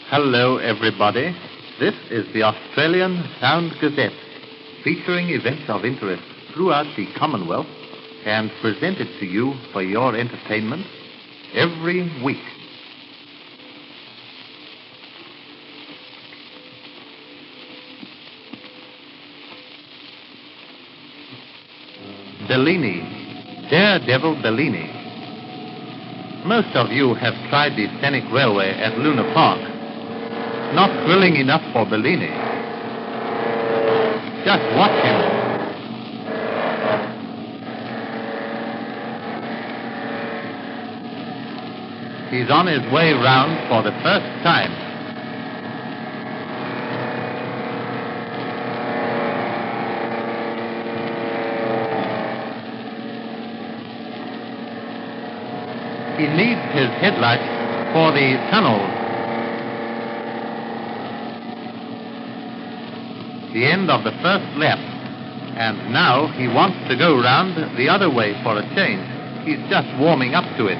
Hello, everybody. This is the Australian Sound Gazette, featuring events of interest throughout the Commonwealth and presented to you for your entertainment every week. Bellini, Daredevil Bellini. Most of you have tried the scenic railway at Luna Park. Not thrilling enough for Bellini. Just watch him. He's on his way round for the first time. He needs his headlights for the tunnel. The end of the first lap. And now he wants to go round the other way for a change. He's just warming up to it.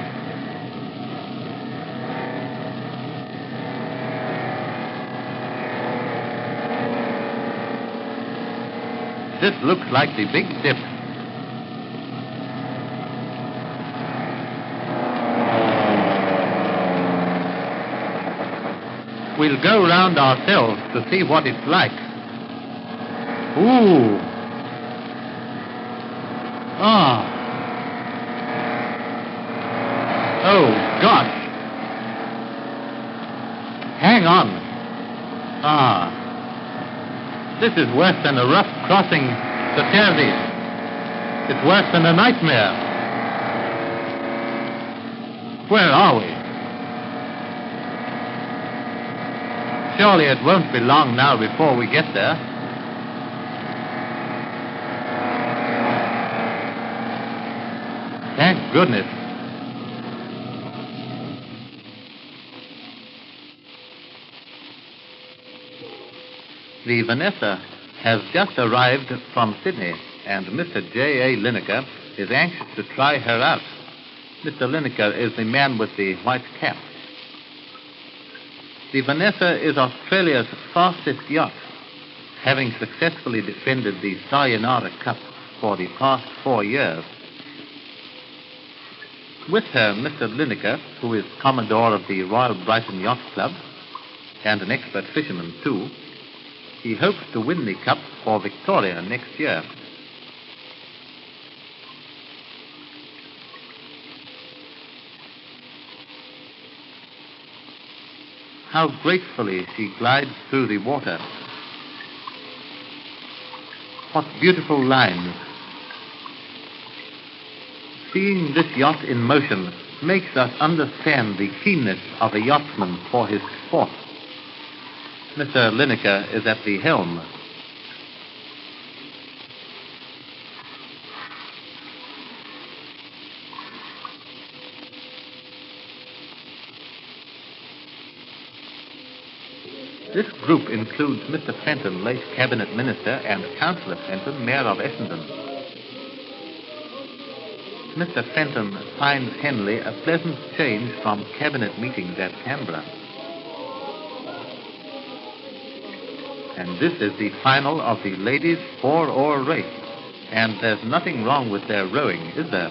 This looks like the big dip. We'll go round ourselves to see what it's like. Ooh. Ah. Oh, gosh. Hang on. Ah. This is worse than a rough crossing to Terzi. It's worse than a nightmare. Where are we? Surely it won't be long now before we get there. Thank goodness. The Vanessa has just arrived from Sydney, and Mr. J.A. Lineker is anxious to try her out. Mr. Lineker is the man with the white cap. The Vanessa is Australia's fastest yacht, having successfully defended the Sayonara Cup for the past 4 years. With her, Mr. Lineker, who is Commodore of the Royal Brighton Yacht Club, and an expert fisherman too, he hopes to win the cup for Victoria next year. How gracefully she glides through the water. What beautiful lines. Seeing this yacht in motion makes us understand the keenness of a yachtsman for his sport. Mr. Lineker is at the helm. This group includes Mr. Fenton, late Cabinet Minister, and Councillor Fenton, Mayor of Essendon. Mr. Fenton finds Henley a pleasant change from Cabinet meetings at Canberra. And this is the final of the ladies' 4-oar race. And there's nothing wrong with their rowing, is there?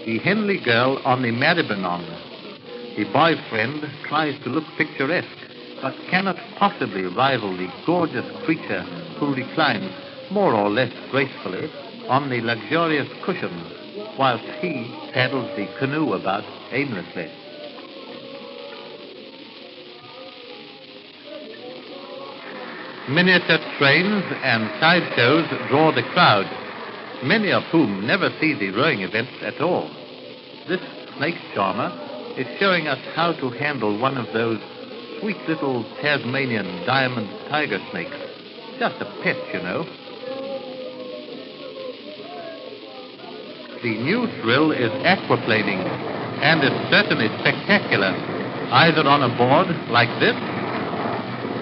The Henley girl on the Maribyrnong. The boyfriend tries to look picturesque, but cannot possibly rival the gorgeous creature who reclines more or less gracefully on the luxurious cushions, whilst he paddles the canoe about aimlessly. Miniature trains and sideshows draw the crowd, many of whom never see the rowing events at all. This snake charmer is showing us how to handle one of those sweet little Tasmanian diamond tiger snakes. Just a pet, you know. The newsreel is aquaplaning, and is certainly spectacular, either on a board like this,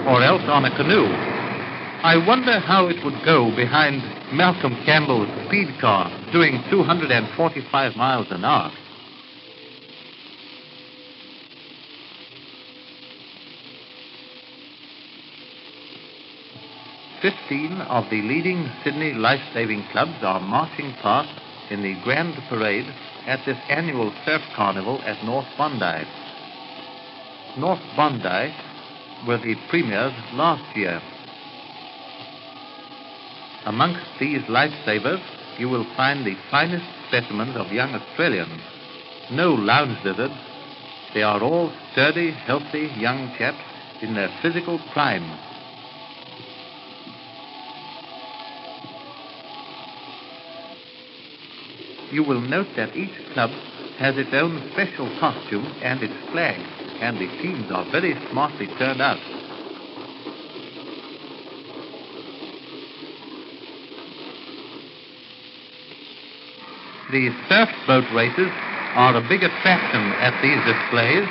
or else on a canoe. I wonder how it would go behind Malcolm Campbell's speed car doing 245 miles an hour. "15 of the leading Sydney life-saving clubs are marching past in the grand parade at this annual surf carnival at North Bondi. North Bondi were the premiers last year. Amongst these lifesavers, you will find the finest specimens of young Australians. No lounge lizards. They are all sturdy, healthy young chaps in their physical prime. You will note that each club has its own special costume and its flag, and the teams are very smartly turned out. The surf boat races are a big attraction at these displays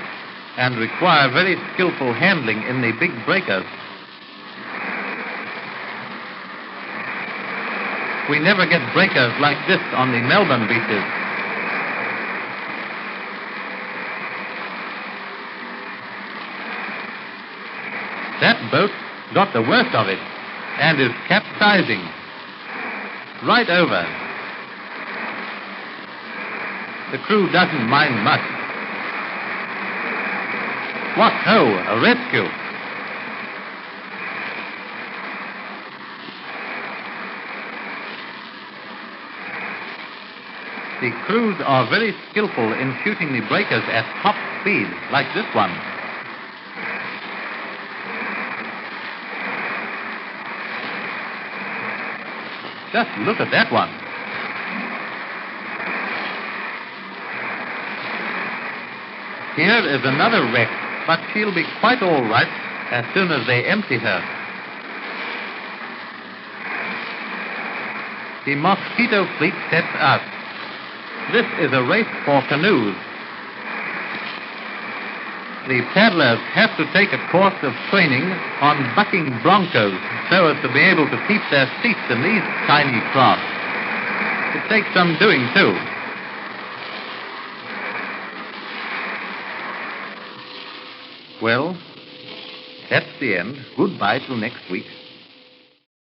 and require very skillful handling in the big breakers. We never get breakers like this on the Melbourne beaches. That boat got the worst of it and is capsizing. Right over. The crew doesn't mind much. What ho, a rescue. The crews are very skillful in shooting the breakers at top speed, like this one. Just look at that one. Here is another wreck, but she'll be quite all right as soon as they empty her. The mosquito fleet sets out. This is a race for canoes. The paddlers have to take a course of training on bucking broncos so as to be able to keep their seats in these tiny craft. It takes some doing, too. Well, that's the end. Goodbye till next week.